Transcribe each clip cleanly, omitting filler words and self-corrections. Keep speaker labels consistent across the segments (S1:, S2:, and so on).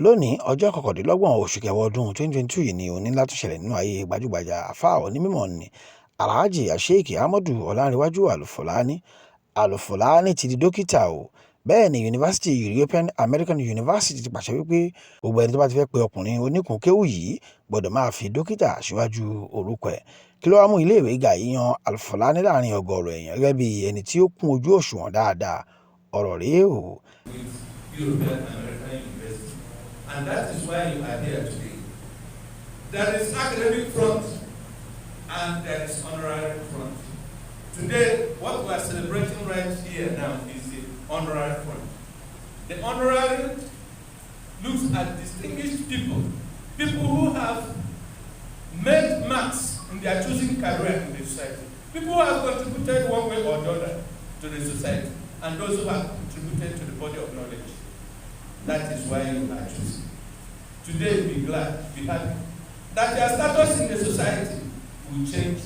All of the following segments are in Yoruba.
S1: lónìí ọjọ́ kọkàndínlọ́gbọ̀n oṣù kẹwàá ọdún 2022 yìí ni òní ńlá tó ṣẹlẹ̀ nínú ayé gbajúgbajà àfáà onímọ̀ ní Alhaji Sheikh Ahmad Olarewaju Alufulani ti di dókítà o. Bẹ́ẹ̀ ni Yunifasiti European American University ti pàṣẹ wípé gbogbo ẹni tó bá ti fẹ́ pe ọkùnrin oníkùnkéwù yìí gbọ́dọ̀ máa fi dókítà síwájú orúkọ ẹ̀. Kí ló wá mú iléèwé gíga yìí yan Alufulani láàrin ọgọ́rùn èèyàn gẹ́gẹ́ bí ẹni tí ó kún ojú òṣùwọ̀n dáadáa? Ọ̀rọ̀ rèé o.
S2: And that is why you are here today. There is academic front and there is honorary front. Today, what we are celebrating right here now is the honorary front. The honorary looks at distinguished people, people who have made marks in their choosing career in the society, people who have contributed one way or the other to the society, and those who have contributed to the body of knowledge. That is why you are choosing. Today, be glad, be happy that your status in the society will change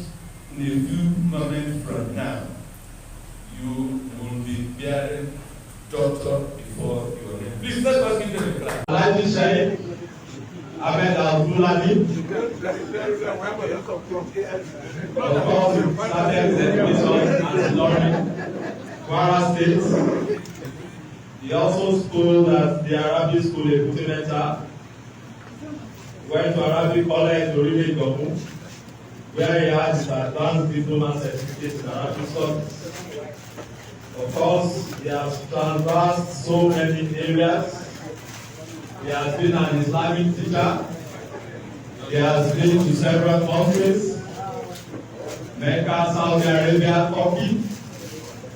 S2: in a few moments from now. You will be bearing doctor before your name. Please let us give them a clap.
S3: Alhaji Sheikh Ahmad Al-Fulani. Of course, he started his education and learning Kwara State. He also schooled at the Arabic School in Kutineta. Went to Arabic College in Gomu, where he had his advanced diploma certificate in Arabic studies. Of course, he has traversed so many areas. He has been an Islamic teacher. He has been to several countries: Mecca, Saudi Arabia, Turkey,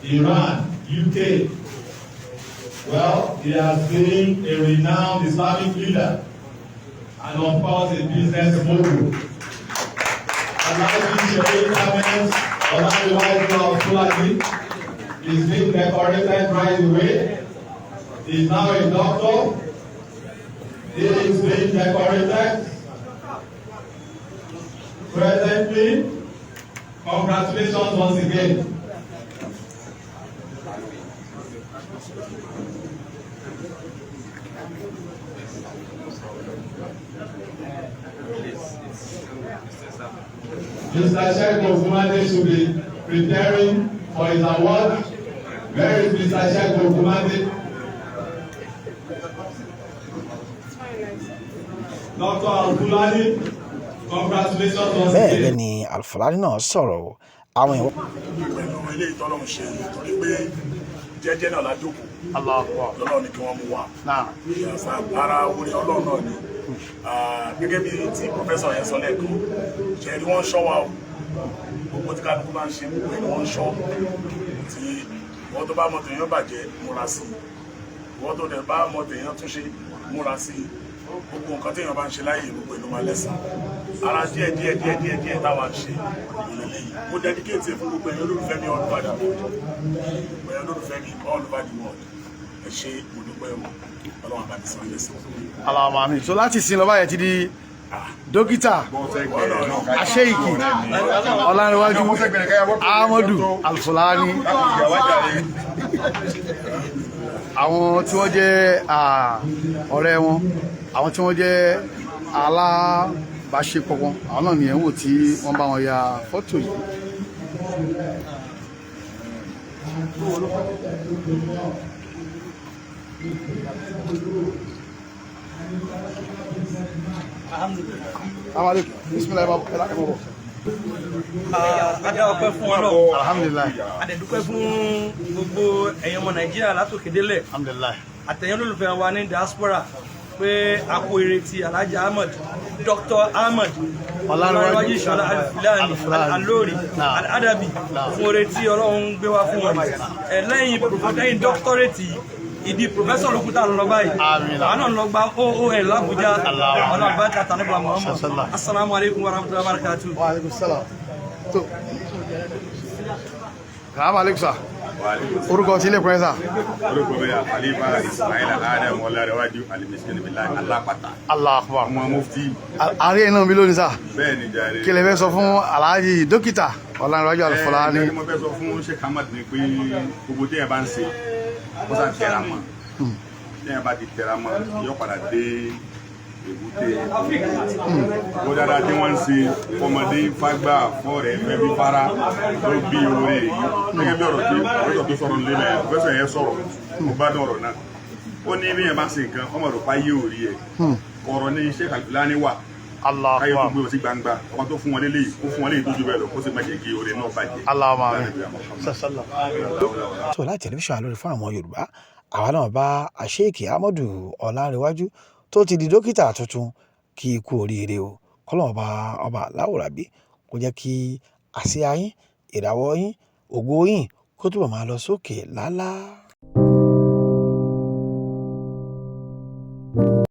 S3: Iran, UK. Well, he has been a renowned Islamic leader and of course a business mogul. Alhaji Sheikh Ahmad Olarewaju is being decorated right away. He is now a doctor. He is being decorated presently. Congratulations once again. Mr. Sheikh should be preparing for his award. Where is Mr. Sheikh? Dr. Al-Fulani, congratulations once again.
S1: Bẹ́ẹ̀ ni Al-Fulani náà sọ̀rọ̀ àwọn ìwọ.
S4: Pẹ̀lú ilé ìtọ́lọ́run ṣe torí pé jẹ́jẹ́ náà lájókòó. Ọlọ́run ni kí wọ́n mú wa. Ara orí Ọlọ́run náà ni. Gẹ́gẹ́ bí tí pòfẹ́sọ̀ yẹn sọ lẹ́ẹ̀kan, ṣe ni wọ́n ń ṣọ́ wa o. Gbogbo tí kálukú máa ń ṣe gbogbo ni wọ́n ń ṣọ́. Tí wọ́n tó bá mọ tèèyàn bàjẹ́ múra sí i. Wọ́n tó dẹ̀ bá mọ tèèyàn túnṣe múra sí i. Gbogbo nǹkan téèyàn bá ń ṣe láyé gbogbo ìlú máa lẹ́sìn. Ara díẹ̀ táwa ń ṣe ìrìnlẹ̀ yìí. Mo dedicate fún gbogbo ẹ̀yin olólùfẹ́ mi all over the world. Gbogbo ẹ̀yin olólùfẹ́ mi all over the world. Ẹ ṣé mo dúpẹ́ o. Ọlọ́run àbá mi sọ ilé sí.
S5: Alama mi. So láti sin lọ́ba yẹn ti di dókítà Sheikh Olarewaju Ahmad Al-Fulani. Àwọn tí wọ́n jẹ́ ọ̀rẹ́ wọn, àwọn tí wọ́n jẹ́ alábàáṣepọ̀ wọn, àwọn náà nìyẹn wò tí wọ́n bá wọn ya fọ́tò yìí. Alhamdulillah. Bismillah.
S6: Adé ọpẹ́ fún Ọlọ́run.
S5: Alhamdulillah.
S6: Adé dúpẹ́ fún gbogbo ẹ̀yin ọmọ Nàìjíríà látòkè délẹ̀.
S5: Alhamdulillah.
S6: Àtẹ̀yin olólùfẹ́ wa ní diaspora pé a kú ìrètí Alhaji Ahmad, Dr. Ahmad Olarewaju Al-Fulani Al-Lori Al-Adabi fún oore tí Ọlọ́run gbé wá fún wọn. Lẹ́yìn dọ́kítọ́rẹ́tì ìdí pòfẹ́sọ̀ ló kúta lọ báyìí. Àwọn náà lọ gba OOL l'Abuja. Ọlọ́run bá kàtà nípa Muhammad. Assalamu alaikum warahmatullahi wabarakatuh.
S5: Wa alaikum salam. Assalamu alaikum sir. Orúkọ tí ilé pẹ́sà.
S7: Orúkọ bẹ́ẹ̀ Khalifa Ismail Adam Olarewaju Al-Miskin Billahi Alápàtà.
S5: Allahu Akbar.
S7: Ọmọ mufti.
S5: Ààrẹ iná mi lónìí sá.
S7: Bẹ́ẹ̀ ni jàre.
S5: Kí lẹ fẹ́ sọ fún Alhaji Dokita Olarewaju Al-Fulani?
S7: Mo fẹ́ sọ fún Sheikh Ahmad ni pé gbogbo tí ẹ bá ń ṣe, ó sá tẹ̀ra mọ́. tí ẹ bá ti tẹra mọ́ yóò padà dé èbúté ó dáadáa tí wọ́n ń ṣe ọmọdé fágbà fọ́ọ̀rẹ́ fẹ́ bí fara ló bí oore yìí gẹ́gẹ́ bí ọ̀rọ̀ tó sọ̀rọ̀ nílé mẹ́rin pẹ́sẹ̀ yẹn sọ̀rọ̀ ó bá dún ọ̀rọ̀ náà ó ní bí yẹn bá ṣe nǹkan ọmọ rẹ̀ pa yé òrí ẹ̀ kọ̀ọ̀rọ̀ ní Sheikh Al-Fulani wà káyọ̀ tó gbé wọn sí gbangba ọmọ tó fún wọn lélẹ́yìí ó fún wọn léyìí tó ju bẹ́ẹ̀ lọ kó sì má jẹ́ kí oore náà bàjẹ́.
S1: tó láti tẹlifíṣàn Alóore fún àwọn Yorùbá àwa náà bá Sheikh Ahmad Olarewaju tó ti di dókítà tuntun kí ikú oríire o kọ́lọ́n ọba aláwòrábí kó jẹ́ kí àsíá yín ìràwọ̀ yín ògo yín kó túbọ̀ máa lọ sókè lálá.